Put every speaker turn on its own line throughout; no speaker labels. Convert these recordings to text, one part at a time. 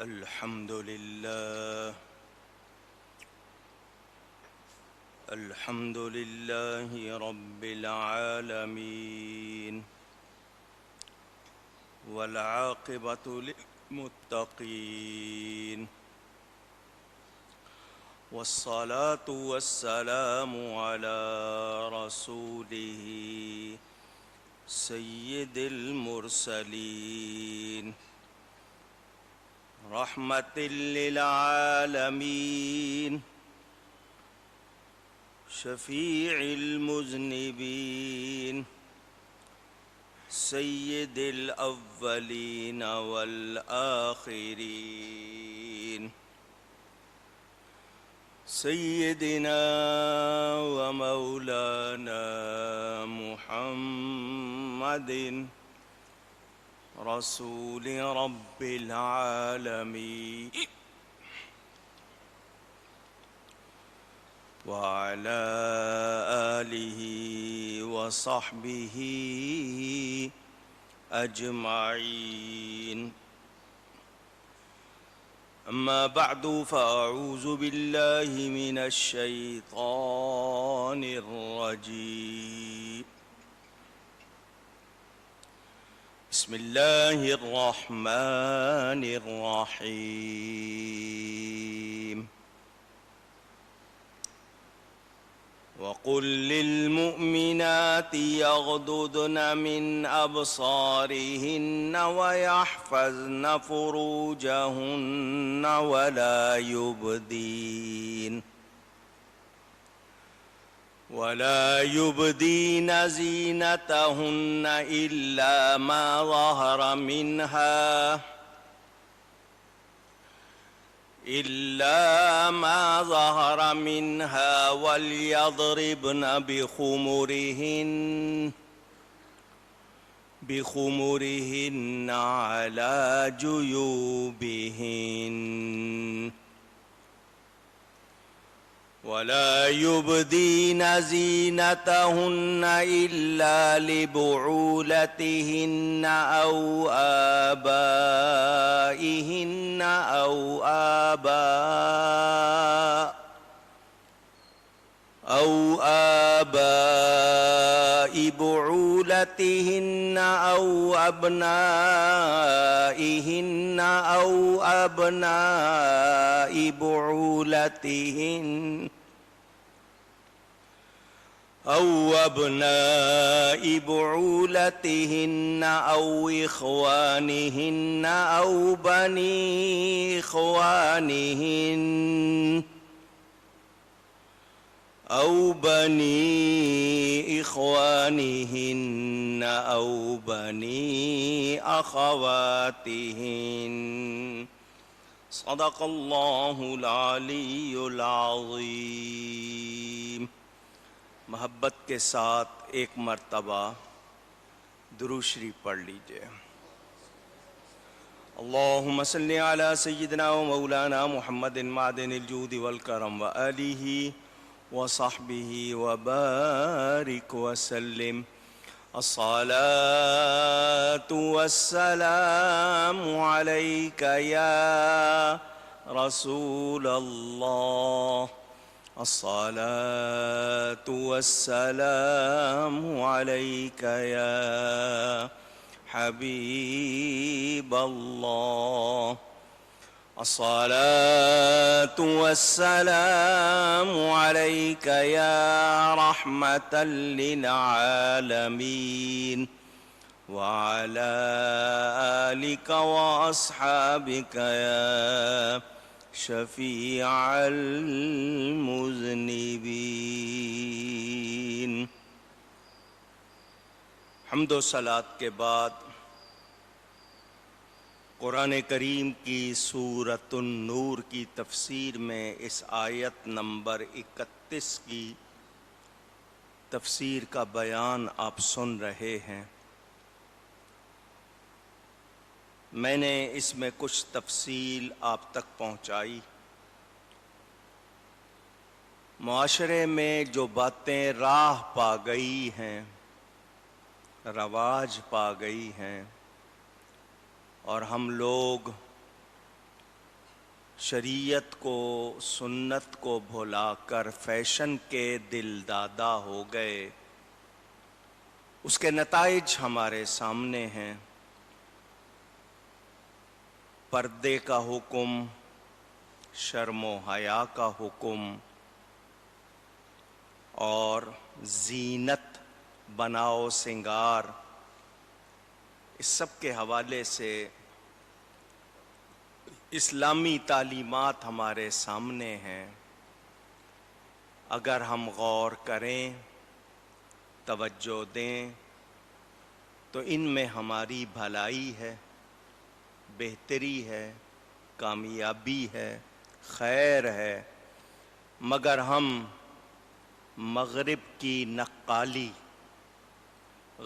الحمد لله الحمد لله رب العالمين، والعاقبة للمتقين، والصلاة والسلام على رسوله سيد المرسلين، رحمة للعالمين، شفيع المذنبين، سيد الأولين والآخرين، سيدنا ومولانا محمد رسول رب العالمين، وعلى آله وصحبه أجمعين. أما بعد، فأعوذ بالله من الشيطان الرجيم. بسم الله الرحمن الرحيم. وقل للمؤمنات يغضضن من أبصارهن ويحفظن فروجهن ولا يبدين زينتهن إلا ما ظهر منها وليضربن بخمرهن على جيوبهن، ولا يبدين زينتهن إلا لبعولتهن أو آبائهن أو آباء بعولتهن أو أبنائهن أو أبناء بعولتهن أو إخوانهن أو بني إخوانهن أو بني أخواتهن. صدق الله العلی العظیم. محبت کے ساتھ ایک مرتبہ درود شریف پڑھ لیجئے. اللہم صلی علی سیدنا و مولانا محمد معدن الجود والکرم وآلہ وصحبہ وبارک وسلم. الصلاة والسلام عليك يا رسول الله، الصلاة والسلام عليك يا حبيب الله، الصلاة والسلام عليك يا رحمة للعالمين، وعلى آلك وأصحابك يا شفيع المذنبين. حمد و صلات کے بعد قرآن کریم کی سورۃ النور کی تفسیر میں اس آیت نمبر 31 کی تفسیر کا بیان آپ سن رہے ہیں. میں نے اس میں کچھ تفصیل آپ تک پہنچائی. معاشرے میں جو باتیں راہ پا گئی ہیں، رواج پا گئی ہیں، اور ہم لوگ شریعت کو سنت کو بھلا کر فیشن کے دل دادا ہو گئے، اس کے نتائج ہمارے سامنے ہیں۔ پردے کا حکم، شرم و حیا کا حکم اور زینت بناؤ سنگار، اس سب کے حوالے سے اسلامی تعلیمات ہمارے سامنے ہیں۔ اگر ہم غور کریں، توجہ دیں، تو ان میں ہماری بھلائی ہے، بہتری ہے، کامیابی ہے، خیر ہے، مگر ہم مغرب کی نقالی،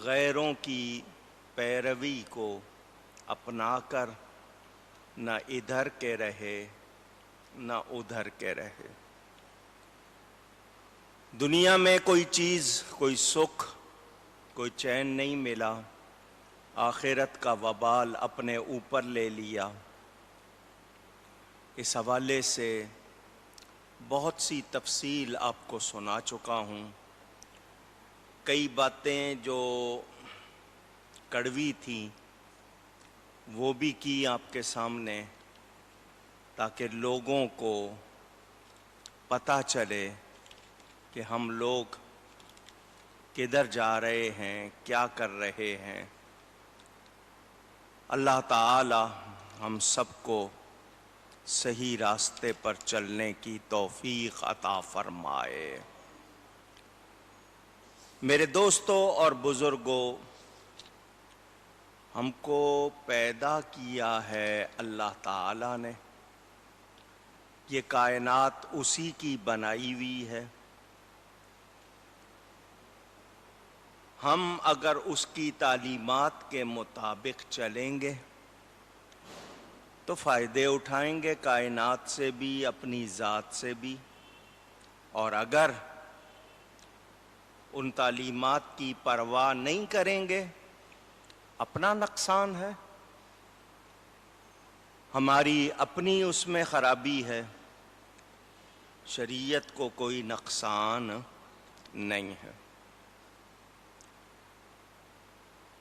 غیروں کی پیروی کو اپنا کر نہ ادھر کے رہے نہ ادھر کے رہے۔ دنیا میں کوئی چیز، کوئی سکھ، کوئی چین نہیں ملا، آخرت کا وبال اپنے اوپر لے لیا۔ اس حوالے سے بہت سی تفصیل آپ کو سنا چکا ہوں۔ کئی باتیں جو کڑوی تھیں وہ بھی کی آپ کے سامنے، تاکہ لوگوں کو پتہ چلے کہ ہم لوگ کدھر جا رہے ہیں، کیا کر رہے ہیں۔ اللہ تعالی ہم سب کو صحیح راستے پر چلنے کی توفیق عطا فرمائے۔ میرے دوستوں اور بزرگوں، ہم کو پیدا کیا ہے اللہ تعالی نے، یہ کائنات اسی کی بنائی ہوئی ہے۔ ہم اگر اس کی تعلیمات کے مطابق چلیں گے تو فائدے اٹھائیں گے، کائنات سے بھی، اپنی ذات سے بھی، اور اگر ان تعلیمات کی پرواہ نہیں کریں گے، اپنا نقصان ہے، ہماری اپنی اس میں خرابی ہے۔ شریعت کو کوئی نقصان نہیں ہے۔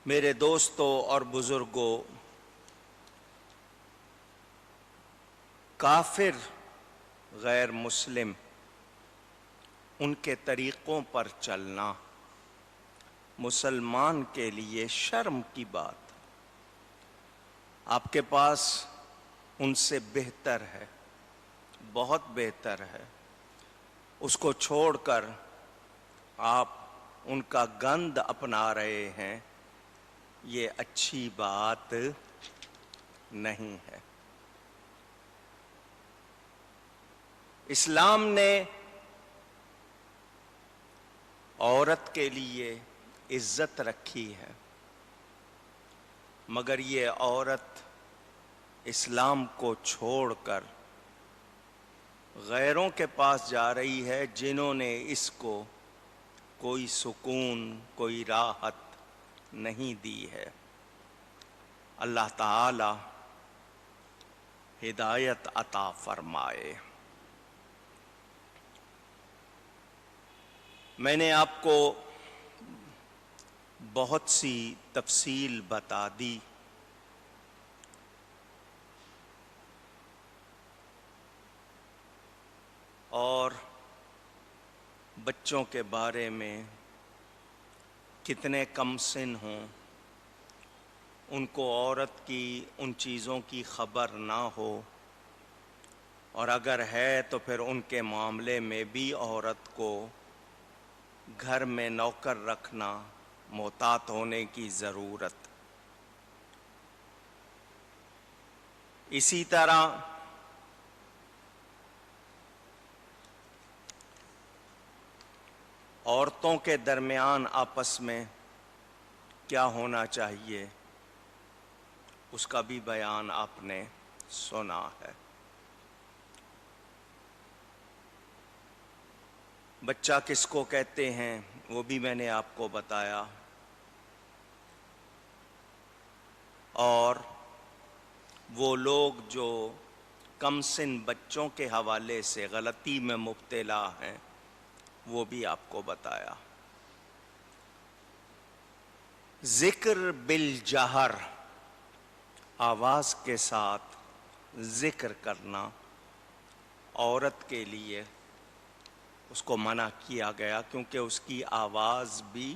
میرے دوستوں اور بزرگوں، کافر، غیر مسلم، ان کے طریقوں پر چلنا مسلمان کے لیے شرم کی بات۔ آپ کے پاس ان سے بہتر ہے، بہت بہتر ہے، اس کو چھوڑ کر آپ ان کا گند اپنا رہے ہیں، یہ اچھی بات نہیں ہے۔ اسلام نے عورت کے لیے عزت رکھی ہے، مگر یہ عورت اسلام کو چھوڑ کر غیروں کے پاس جا رہی ہے، جنہوں نے اس کو کوئی سکون، کوئی راحت نہیں دی ہے۔ اللہ تعالی ہدایت عطا فرمائے۔ میں نے آپ کو بہت سی تفصیل بتا دی، اور بچوں کے بارے میں کتنے کم سن ہوں، ان کو عورت کی ان چیزوں کی خبر نہ ہو، اور اگر ہے تو پھر ان کے معاملے میں بھی عورت کو گھر میں نوکر رکھنا، محتاط ہونے کی ضرورت۔ اسی طرح عورتوں کے درمیان آپس میں کیا ہونا چاہیے، اس کا بھی بیان آپ نے سنا ہے۔ بچہ کس کو کہتے ہیں وہ بھی میں نے آپ کو بتایا، اور وہ لوگ جو کم سن بچوں کے حوالے سے غلطی میں مبتلا ہیں وہ بھی آپ کو بتایا۔ ذکر بالجہر، آواز کے ساتھ ذکر کرنا عورت کے لیے اس کو منع کیا گیا، کیونکہ اس کی آواز بھی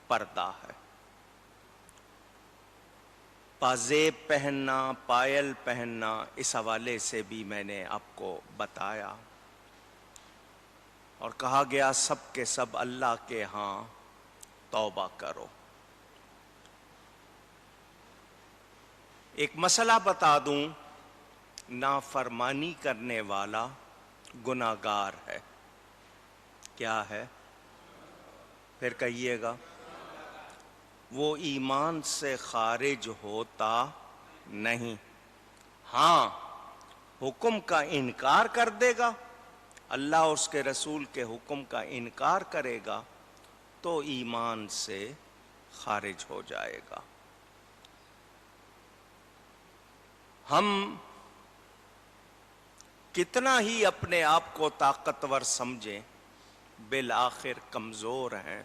پردہ ہے۔ پازیب پہننا، پائل پہننا، اس حوالے سے بھی میں نے آپ کو بتایا، اور کہا گیا سب کے سب اللہ کے ہاں توبہ کرو۔ ایک مسئلہ بتا دوں، نافرمانی کرنے والا گناہگار ہے۔ کیا ہے؟ پھر کہیے گا۔ وہ ایمان سے خارج ہوتا نہیں۔ ہاں، حکم کا انکار کر دے گا، اللہ اور اس کے رسول کے حکم کا انکار کرے گا تو ایمان سے خارج ہو جائے گا۔ ہم کتنا ہی اپنے آپ کو طاقتور سمجھیں، بالآخر کمزور ہیں،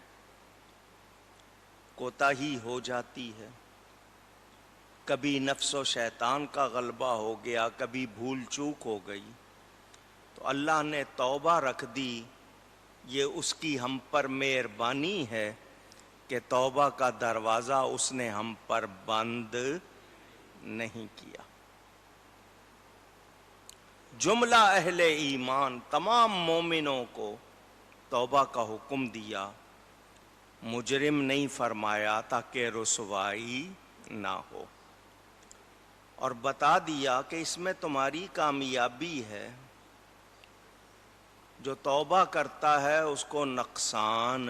کوتاہی ہو جاتی ہے۔ کبھی نفس و شیطان کا غلبہ ہو گیا، کبھی بھول چوک ہو گئی، تو اللہ نے توبہ رکھ دی۔ یہ اس کی ہم پر مہربانی ہے کہ توبہ کا دروازہ اس نے ہم پر بند نہیں کیا۔ جملہ اہل ایمان تمام مومنوں کو توبہ کا حکم دیا، مجرم نہیں فرمایا تاکہ رسوائی نہ ہو، اور بتا دیا کہ اس میں تمہاری کامیابی ہے۔ جو توبہ کرتا ہے اس کو نقصان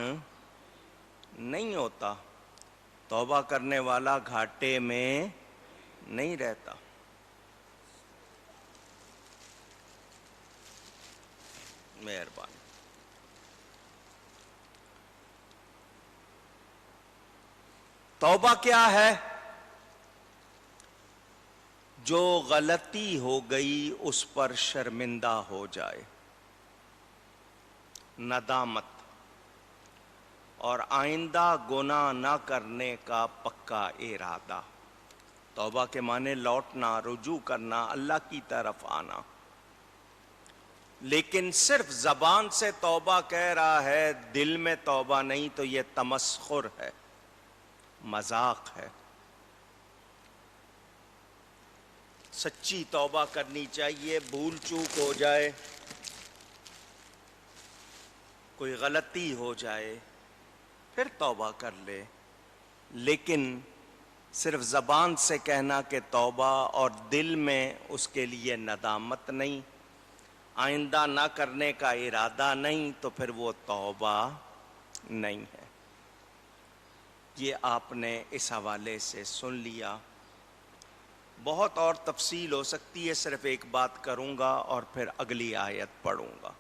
نہیں ہوتا، توبہ کرنے والا گھاٹے میں نہیں رہتا۔ مہربانی۔ توبہ کیا ہے؟ جو غلطی ہو گئی اس پر شرمندہ ہو جائے، ندامت، اور آئندہ گناہ نہ کرنے کا پکا ارادہ۔ توبہ کے معنی لوٹنا، رجوع کرنا، اللہ کی طرف آنا۔ لیکن صرف زبان سے توبہ کہہ رہا ہے، دل میں توبہ نہیں، تو یہ تمسخر ہے، مذاق ہے۔ سچی توبہ کرنی چاہیے، بھول چوک ہو جائے، کوئی غلطی ہو جائے پھر توبہ کر لے، لیکن صرف زبان سے کہنا کہ توبہ اور دل میں اس کے لیے ندامت نہیں، آئندہ نہ کرنے کا ارادہ نہیں، تو پھر وہ توبہ نہیں ہے۔ یہ آپ نے اس حوالے سے سن لیا۔ بہت اور تفصیل ہو سکتی ہے، صرف ایک بات کروں گا اور پھر اگلی آیت پڑھوں گا۔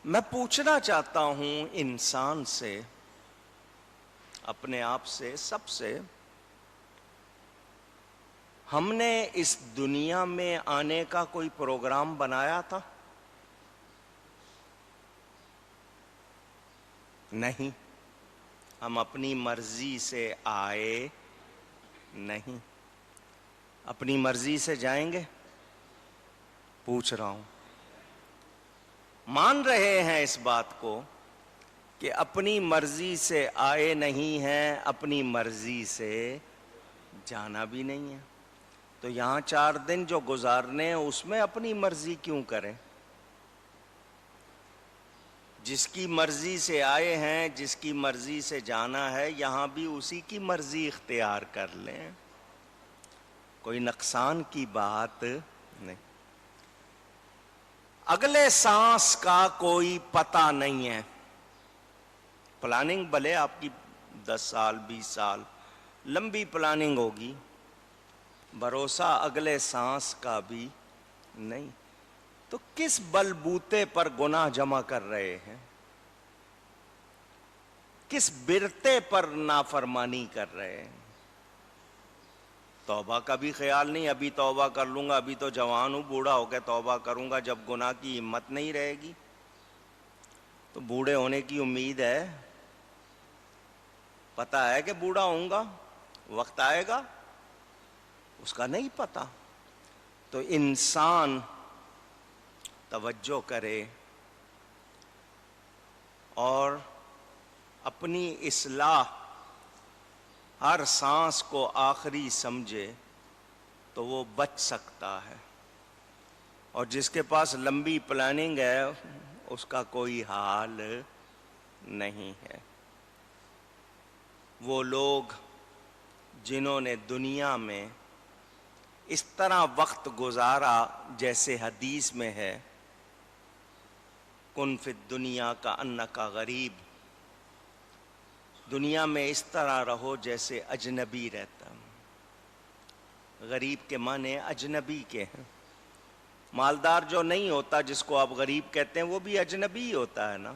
میں پوچھنا چاہتا ہوں انسان سے، اپنے آپ سے، سب سے، ہم نے اس دنیا میں آنے کا کوئی پروگرام بنایا تھا؟ نہیں، ہم اپنی مرضی سے آئے نہیں۔ اپنی مرضی سے جائیں گے؟ پوچھ رہا ہوں۔ مان رہے ہیں اس بات کو کہ اپنی مرضی سے آئے نہیں ہیں، اپنی مرضی سے جانا بھی نہیں ہے، تو یہاں 4 دن جو گزارنے ہیں اس میں اپنی مرضی کیوں کریں؟ جس کی مرضی سے آئے ہیں، جس کی مرضی سے جانا ہے، یہاں بھی اسی کی مرضی اختیار کر لیں، کوئی نقصان کی بات نہیں۔ اگلے سانس کا کوئی پتہ نہیں ہے، پلاننگ بھلے آپ کی 10 سال 20 سال لمبی پلاننگ ہوگی، بھروسہ اگلے سانس کا بھی نہیں۔ تو کس بلبوتے پر گناہ جمع کر رہے ہیں؟ کس برتے پر نافرمانی کر رہے ہیں؟ توبہ کا بھی خیال نہیں، ابھی توبہ کر لوں گا، ابھی تو جوان ہوں، بوڑھا ہو کے توبہ کروں گا جب گناہ کی ہمت نہیں رہے گی۔ تو بوڑھے ہونے کی امید ہے، پتہ ہے کہ بوڑھا ہوں گا، وقت آئے گا، اس کا نہیں پتہ۔ تو انسان توجہ کرے اور اپنی اصلاح ہر سانس کو آخری سمجھے تو وہ بچ سکتا ہے، اور جس کے پاس لمبی پلاننگ ہے اس کا کوئی حال نہیں ہے۔ وہ لوگ جنہوں نے دنیا میں اس طرح وقت گزارا جیسے حدیث میں ہے، کن فی الدنیا کأنک غریب، دنیا میں اس طرح رہو جیسے اجنبی رہتا۔ غریب کے معنی اجنبی کے ہیں۔ مالدار جو نہیں ہوتا جس کو آپ غریب کہتے ہیں وہ بھی اجنبی ہی ہوتا ہے نا۔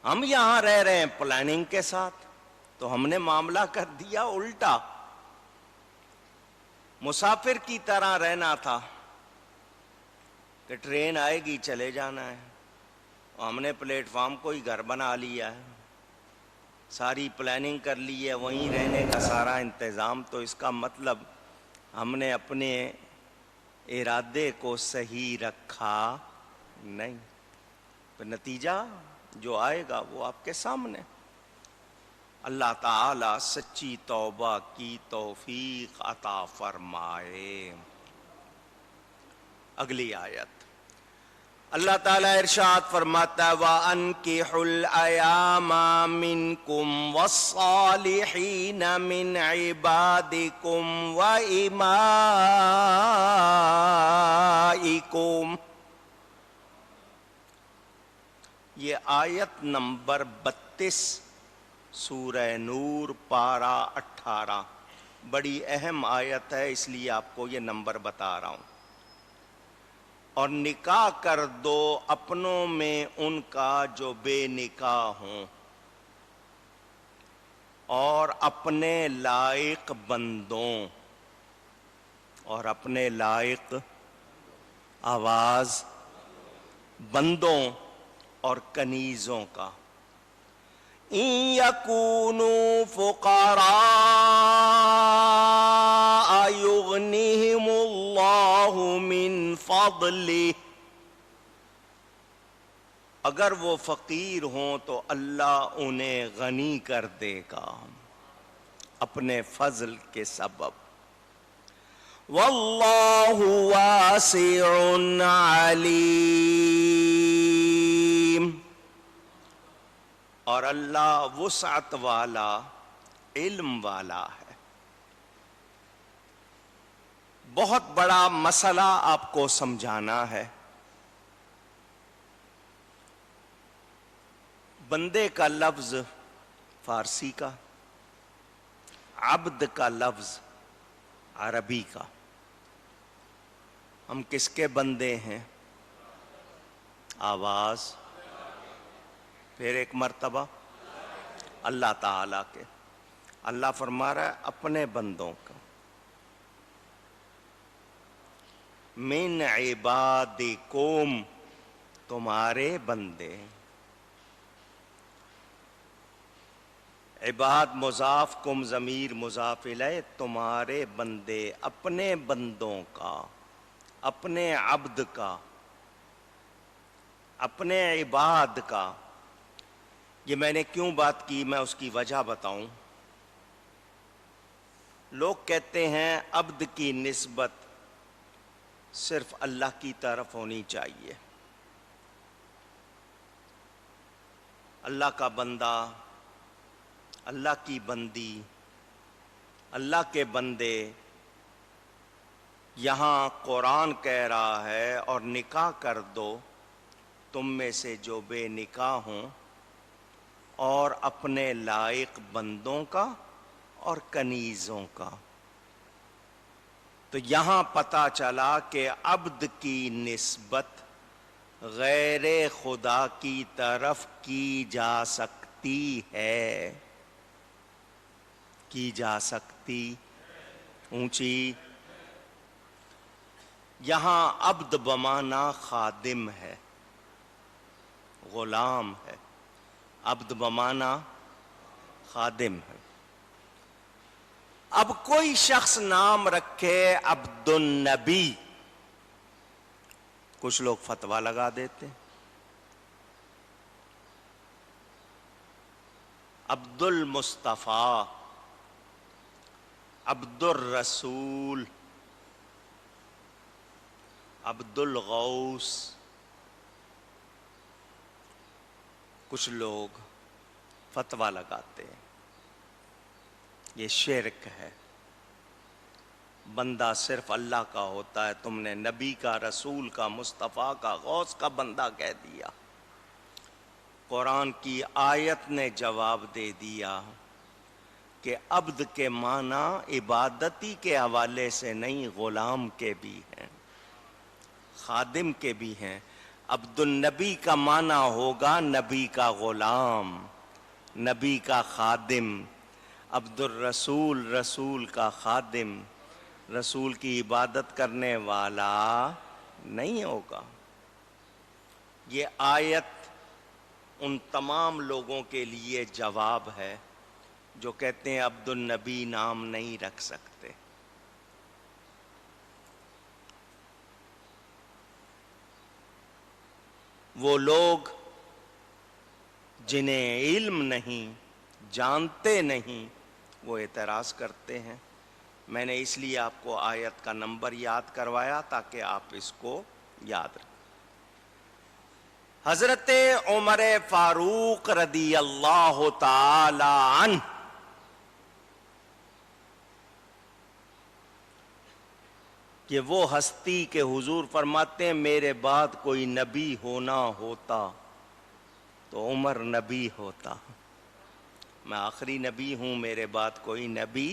ہم یہاں رہ رہے ہیں پلاننگ کے ساتھ، تو ہم نے معاملہ کر دیا الٹا۔ مسافر کی طرح رہنا تھا کہ ٹرین آئے گی چلے جانا ہے، اور ہم نے پلیٹ فارم کو ہی گھر بنا لیا ہے، ساری پلاننگ کر لی ہے، وہیں رہنے کا سارا انتظام۔ تو اس کا مطلب ہم نے اپنے ارادے کو صحیح رکھا نہیں، تو نتیجہ جو آئے گا وہ آپ کے سامنے۔ اللہ تعالی سچی توبہ کی توفیق عطا فرمائے۔ اگلی آیت اللہ تعالیٰ ارشاد فرماتا ہے وَأَنكِحُوا الْأَيَامَ مِنكُمْ وَالصَّالِحِينَ مِنْ عِبَادِكُمْ وَإِمَائِكُمْ۔ یہ آیت نمبر 32 سورہ نور پارہ 18، بڑی اہم آیت ہے، اس لیے آپ کو یہ نمبر بتا رہا ہوں۔ اور نکاح کر دو اپنوں میں ان کا جو بے نکاح ہوں، اور اپنے لائق بندوں، اور اپنے لائق آواز بندوں اور کنیزوں کا۔ إِن يَكُونُوا فُقَرَاءَ يُغْنِهِمُ اللَّهُ مِنْ فَضْلِهِ، اگر وہ فقیر ہوں تو اللہ انہیں غنی کر دے گا اپنے فضل کے سبب۔ وَاللَّهُ وَاسِعٌ عَلِيمٌ، اور اللہ وسعت والا، علم والا ہے۔ بہت بڑا مسئلہ آپ کو سمجھانا ہے۔ بندے کا لفظ فارسی کا، عبد کا لفظ عربی کا۔ ہم کس کے بندے ہیں؟ آواز پھر ایک مرتبہ اللہ تعالیٰ کے۔ اللہ فرما رہا ہے اپنے بندوں کا، من عبادکم، تمہارے بندے۔ عباد مضاف، کم ضمیر مضاف الیہ، تمہارے بندے، اپنے بندوں کا، اپنے عبد کا، اپنے عباد کا۔ یہ میں نے کیوں بات کی، میں اس کی وجہ بتاؤں۔ لوگ کہتے ہیں عبد کی نسبت صرف اللہ کی طرف ہونی چاہیے۔ اللہ کا بندہ، اللہ کی بندی، اللہ کے بندے۔ یہاں قرآن کہہ رہا ہے اور نکاح کر دو تم میں سے جو بے نکاح ہوں، اور اپنے لائق بندوں کا اور کنیزوں کا۔ تو یہاں پتہ چلا کہ عبد کی نسبت غیر خدا کی طرف کی جا سکتی ہے، کی جا سکتی ہستی اونچی. یہاں عبد بمانا خادم ہے، غلام ہے. عبد بمانا خادم ہے. اب کوئی شخص نام رکھے عبد النبی، کچھ لوگ فتویٰ لگا دیتے. عبد المصطفیٰ، عبد الرسول، عبد الغوث. کچھ لوگ فتویٰ لگاتے ہیں. یہ شرک ہے. بندہ صرف اللہ کا ہوتا ہے، تم نے نبی کا، رسول کا، مصطفیٰ کا، غوث کا بندہ کہہ دیا. قرآن کی آیت نے جواب دے دیا کہ عبد کے معنی عبادتی کے حوالے سے نہیں، غلام کے بھی ہیں، خادم کے بھی ہیں. عبد النبی کا معنی ہوگا نبی کا غلام، نبی کا خادم. عبد الرسول، رسول کا خادم، رسول کی عبادت کرنے والا نہیں ہوگا. یہ آیت ان تمام لوگوں کے لیے جواب ہے جو کہتے ہیں عبد النبی نام نہیں رکھ سکتے. وہ لوگ جنہیں علم نہیں، جانتے نہیں، وہ اعتراض کرتے ہیں. میں نے اس لیے آپ کو آیت کا نمبر یاد کروایا تاکہ آپ اس کو یاد رکھیں. حضرت عمر فاروق رضی اللہ تعالی عنہ کہ وہ ہستی کے حضور فرماتے ہیں میرے بعد کوئی نبی ہونا ہوتا تو عمر نبی ہوتا. میں آخری نبی ہوں، میرے بعد کوئی نبی